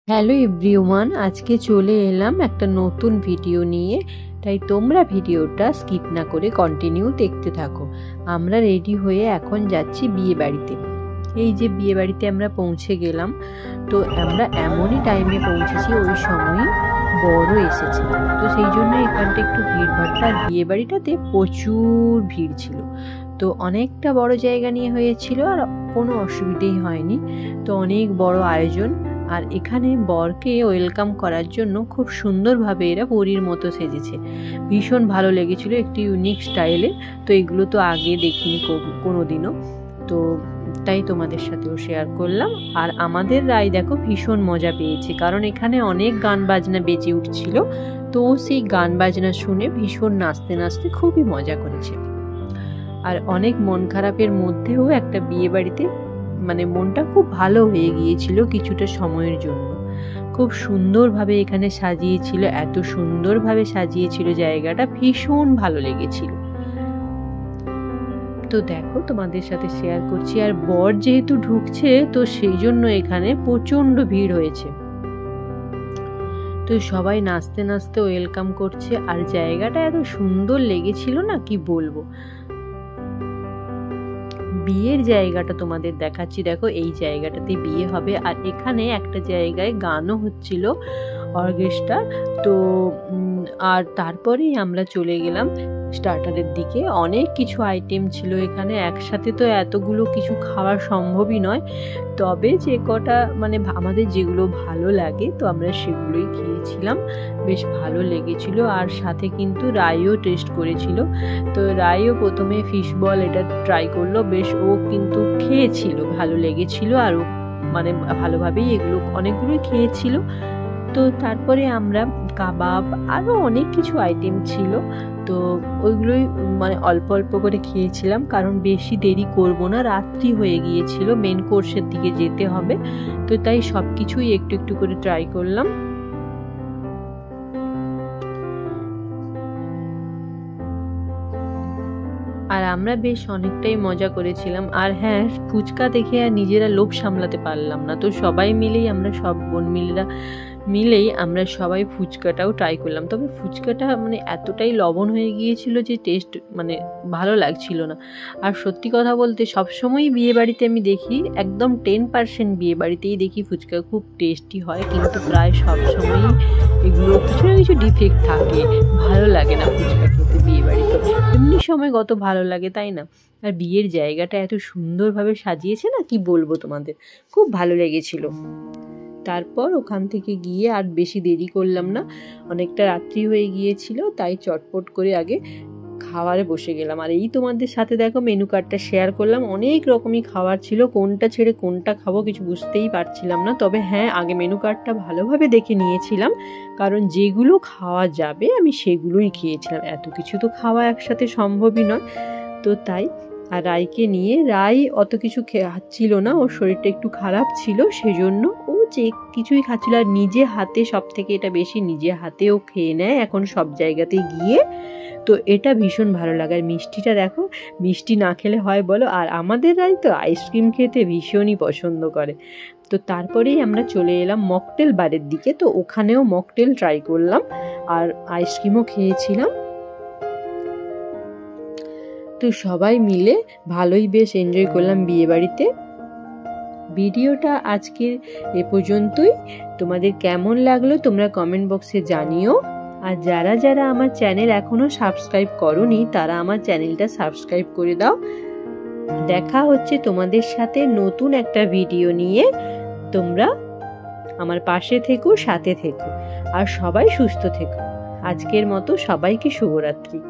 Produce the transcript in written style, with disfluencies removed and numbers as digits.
Hello everyone, আজকে চলে এলাম একটা নতুন ভিডিও নিয়ে। তাই তোমরা ভিডিওটা স্কিপ না করে কন্টিনিউ দেখতে থাকো। আমরা রেডি হয়ে এখন যাচ্ছি বিয়ে বাড়িতে। এই যে বিয়ে বাড়িতে আমরা পৌঁছে গেলাম। তো আমরা এমনই টাইমে পৌঁছেছি, ওই সময়ই বড় এসেছে। তো সেই জন্য এখানটা একটু ভিড়ভাড়টা, আর বিয়ে বাড়িটাতে প্রচুর ভিড় ছিল। তো অনেকটা বড় জায়গা নিয়ে হয়েছিল, আর কোনো অসুবিধেই হয়নি। তো অনেক বড় আয়োজন। আর এখানে বরকে ওয়েলকাম করার জন্য খুব সুন্দরভাবে এরা পরীর মতো সেজেছে। ভীষণ ভালো লেগেছিল, একটি ইউনিক স্টাইলে। তো এগুলো তো আগে দেখিনি কোনো দিনও, তো তাই তোমাদের সাথেও শেয়ার করলাম। আর আমাদের রাই দেখো ভীষণ মজা পেয়েছে, কারণ এখানে অনেক গান বাজনা বেজে উঠছিল। তো সেই গান বাজনা শুনে ভীষণ নাচতে নাচতে খুবই মজা করেছে। আর অনেক মন খারাপের মধ্যেও একটা বিয়ে বাড়িতে মনটা খুব ভালো হয়ে গিয়েছিল কিছুটা সময়ের জন্য। খুব সুন্দরভাবে এখানে সাজিয়েছিল, এত সুন্দরভাবে সাজিয়েছিল জায়গাটা, ভীষণ ভালো লেগেছিল। তো দেখো তোমাদের সাথে শেয়ার করছি। আর বর যেহেতু ঢুকছে, তো সেই জন্য এখানে প্রচন্ড ভিড় হয়েছে। তো সবাই নাচতে নাচতে ওয়েলকাম করছে। আর জায়গাটা এত সুন্দর লেগেছিল না, কি বলবো। বিয়ের জায়গাটা তোমাদের দেখাচ্ছি, দেখো এই জায়গাটাতে বিয়ে হবে। আর এখানে একটা জায়গায় গানও হচ্ছিল, অর্কেস্ট্রা। তো আর তারপরেই আমরা চলে গেলাম স্টার্টারের দিকে। অনেক কিছু আইটেম ছিল এখানে, একসাথে তো এতগুলো কিছু খাওয়া সম্ভবই নয়। তবে যে কটা আমাদের যেগুলো ভালো লাগে, তো আমরা সেগুলোই খেয়েছিলাম। বেশ ভালো লেগেছিল। আর সাথে কিন্তু রাইও টেস্ট করেছিল। তো রাইও প্রথমে ফিশ বল এটা ট্রাই করলো, বেশ ও কিন্তু খেয়েছিল, ভালো লেগেছিল। আর ও ভালোভাবেই এগুলো অনেকগুলোই খেয়েছিল। তো তারপরে আমরা কাবাব, আরও অনেক কিছু আইটেম ছিল, তো ওইগুলোই অল্প অল্প করে খেয়েছিলাম, কারণ বেশি দেরি করব না, রাত্রি হয়ে গিয়েছিল, মেন কোর্সের দিকে যেতে হবে। তো তাই সব কিছুই একটু একটু করে ট্রাই করলাম। আর আমরা বেশ অনেকটাই মজা করেছিলাম। আর হ্যাঁ, ফুচকা দেখে আর নিজেরা লোভ সামলাতে পারলাম না। তো সবাই মিলেই আমরা সব বোন মিলেই আমরা সবাই ফুচকাটাও ট্রাই করলাম। তবে ফুচকাটা এতটাই লবণ হয়ে গিয়েছিল যে টেস্ট ভালো লাগছিল না। আর সত্যি কথা বলতে সবসময়ই বিয়ে বাড়িতে আমি দেখি, একদম 10% বিয়ে বাড়িতেই দেখি ফুচকা খুব টেস্টি হয়, কিন্তু প্রায় সবসময়ই এগুলো কিছু না কিছু ডিফেক্ট থাকে, ভালো লাগে না ফুচকা খেতে বিয়ে বাড়িতে। এমনি সময় কত ভালো লাগে, তাই না? আর বিয়ের জায়গাটা এত সুন্দরভাবে সাজিয়েছে না, কি বলবো তোমাদের, খুব ভালো লেগেছিল। তারপর ওখান থেকে গিয়ে আর বেশি দেরি করলাম না, অনেকটা রাত্রি হয়ে গিয়েছিল, তাই চটপট করে আগে খাবারে বসে গেলাম। আর এই তোমাদের সাথে দেখো মেনু কার্ডটা শেয়ার করলাম। অনেক রকমই খাবার ছিল, কোনটা ছেড়ে কোনটা খাবো কিছু বুঝতেই পারছিলাম না। তবে হ্যাঁ, আগে মেনু কার্ডটা ভালোভাবে দেখে নিয়েছিলাম, কারণ যেগুলো খাওয়া যাবে আমি সেগুলোই খেয়েছিলাম। এত কিছু তো খাওয়া একসাথে সম্ভবই নয়, তো তাই। আর রাইকে নিয়ে, রাই অত কিছু খাচ্ছিল না, ওর শরীরটা একটু খারাপ ছিল, সেজন্য ও যে কিছুই খাচ্ছিল। আর নিজে হাতে, সব থেকে এটা বেশি নিজে হাতেও খেয়ে নেয় এখন সব জায়গাতেই গিয়ে। তো এটা ভীষণ ভালো লাগে। আর মিষ্টিটা দেখো, মিষ্টি না খেলে হয় বলো? আর আমাদের রাই তো আইসক্রিম খেতে ভীষণই পছন্দ করে। তো তারপরেই আমরা চলে এলাম মকটেল বারের দিকে। তো ওখানেও মকটেল ট্রাই করলাম, আর আইসক্রিমও খেয়েছিলাম। তো সবাই মিলে ভালোই বেশ এনজয় করলাম বিয়ে বাড়িতে। ভিডিওটা আজকের এ পর্যন্তই। তোমাদের কেমন লাগলো তোমরা কমেন্ট বক্সে জানিও। আর যারা যারা আমার চ্যানেল এখনো সাবস্ক্রাইব করোনি, তারা আমার চ্যানেলটা সাবস্ক্রাইব করে দাও। দেখা হচ্ছে তোমাদের সাথে নতুন একটা ভিডিও নিয়ে। তোমরা আমার পাশে থেকো, সাথে থেকো, আর সবাই সুস্থ থেকো। আজকের মতো সবাইকে শুভরাত্রি।